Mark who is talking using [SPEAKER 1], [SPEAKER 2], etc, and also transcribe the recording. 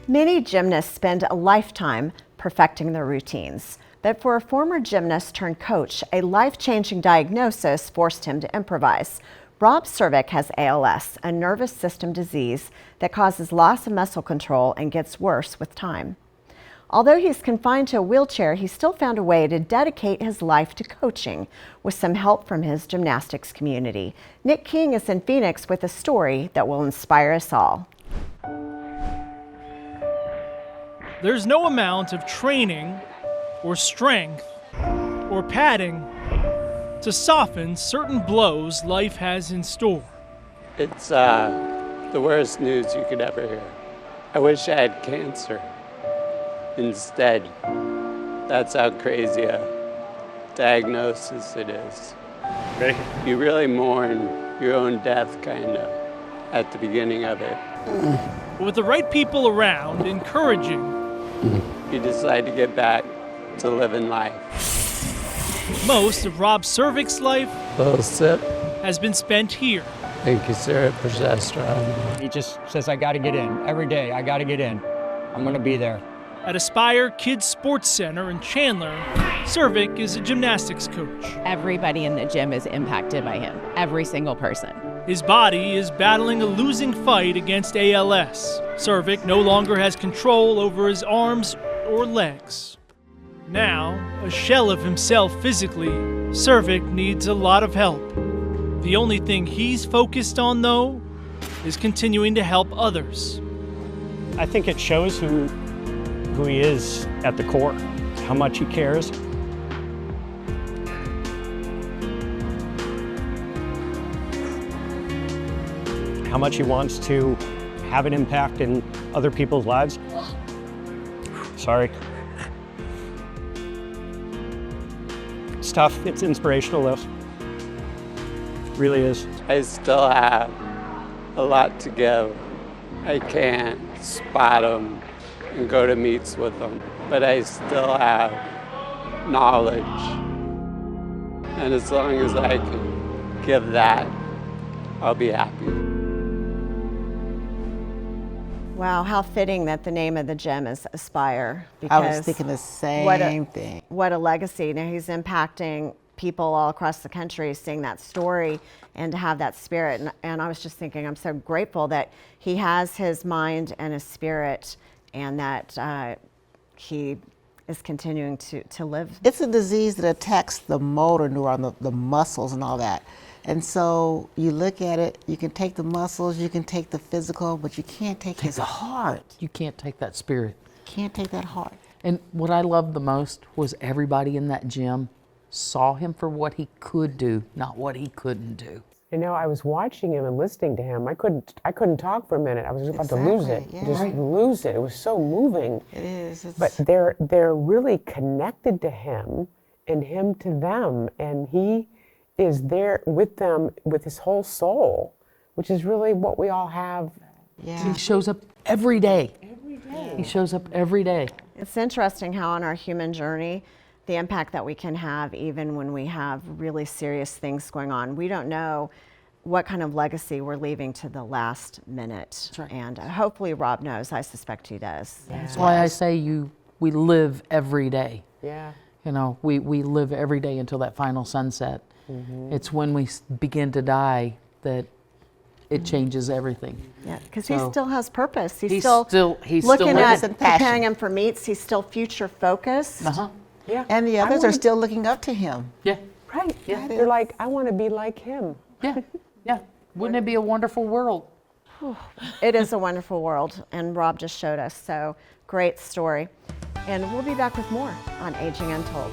[SPEAKER 1] Many gymnasts spend a lifetime perfecting their routines. But for a former gymnast turned coach, a life-changing diagnosis forced him to improvise. Rob Cervic has ALS, a nervous system disease that causes loss of muscle control and gets worse with time. Although he's confined to a wheelchair, he still found a way to dedicate his life to coaching with some help from his gymnastics community. Nick King is in Phoenix with a story that will inspire us all.
[SPEAKER 2] There's no amount of training or strength or padding to soften certain blows life has in store.
[SPEAKER 3] It's the worst news you could ever hear. I wish I had cancer instead. That's how crazy a diagnosis it is.
[SPEAKER 4] Ready?
[SPEAKER 3] You really mourn your own death, kind of, at the beginning of it.
[SPEAKER 2] But with the right people around, encouraging,
[SPEAKER 3] You decide to get back to living life.
[SPEAKER 2] most of Rob Cervic's life
[SPEAKER 3] Little sip.
[SPEAKER 2] has been spent here.
[SPEAKER 3] Thank you, sir, progesterone.
[SPEAKER 4] He just says, I got to get in. Every day, I got to get in. I'm going to be there.
[SPEAKER 2] At Aspire Kids Sports Center in Chandler, Cervic is a gymnastics coach.
[SPEAKER 5] Everybody in the gym is impacted by him, every single person.
[SPEAKER 2] His body is battling a losing fight against ALS. Cervic no longer has control over his arms or legs. Now, a shell of himself physically, Cervic needs a lot of help. The only thing he's focused on, though, is continuing to help others.
[SPEAKER 4] I think it shows who he is at the core, how much he cares. How much he wants to have an impact in other people's lives. Sorry. It's tough. It's inspirational, though. It really is.
[SPEAKER 3] I still have a lot to give. I can't spot them and go to meets with them, but I still have knowledge. And as long as I can give that, I'll be happy.
[SPEAKER 1] Wow, how fitting that the name of the gym is Aspire.
[SPEAKER 6] I was thinking the same thing.
[SPEAKER 1] What a legacy. Now he's impacting people all across the country, seeing that story and to have that spirit. And I was just thinking, I'm so grateful that he has his mind and his spirit and that he is continuing to live.
[SPEAKER 6] It's a disease that attacks the motor neuron, the muscles and all that. And so you look at it, you can take the muscles, you can take the physical, but you can't take his heart.
[SPEAKER 7] You can't take that spirit.
[SPEAKER 6] Can't take that heart.
[SPEAKER 7] And what I loved the most was everybody in that gym saw him for what he could do, not what he couldn't do.
[SPEAKER 8] You know, I was watching him and listening to him. I couldn't talk for a minute. I was about to lose it.
[SPEAKER 6] Yeah.
[SPEAKER 8] Just lose it. It was so moving.
[SPEAKER 6] It is.
[SPEAKER 8] But they're really connected to him and him to them, and he is there with them with his whole soul, which is really what we all have.
[SPEAKER 6] Yeah.
[SPEAKER 7] He shows up every day. He shows up every day.
[SPEAKER 1] It's interesting how on our human journey, the impact that we can have even when we have really serious things going on. We don't know what kind of legacy we're leaving to the last minute.
[SPEAKER 7] That's right.
[SPEAKER 1] And hopefully Rob knows. I suspect he does.
[SPEAKER 8] Yeah.
[SPEAKER 7] That's why I say we live every day.
[SPEAKER 8] Yeah.
[SPEAKER 7] You know, we live every day until that final sunset. It's when we begin to die that it changes everything.
[SPEAKER 1] Yeah, because
[SPEAKER 7] So,
[SPEAKER 1] he still has purpose. He's
[SPEAKER 7] he's
[SPEAKER 1] still looking
[SPEAKER 7] lives.
[SPEAKER 1] at preparing him for meets. He's still future focused.
[SPEAKER 8] Yeah.
[SPEAKER 6] And the others are still looking up to him.
[SPEAKER 7] Yeah,
[SPEAKER 8] Right. Yeah. They're like, I want to be like him.
[SPEAKER 7] yeah, yeah. Wouldn't it be a wonderful world?
[SPEAKER 1] It is a wonderful world, and Rob just showed us. So great story. And we'll be back with more on Aging Untold.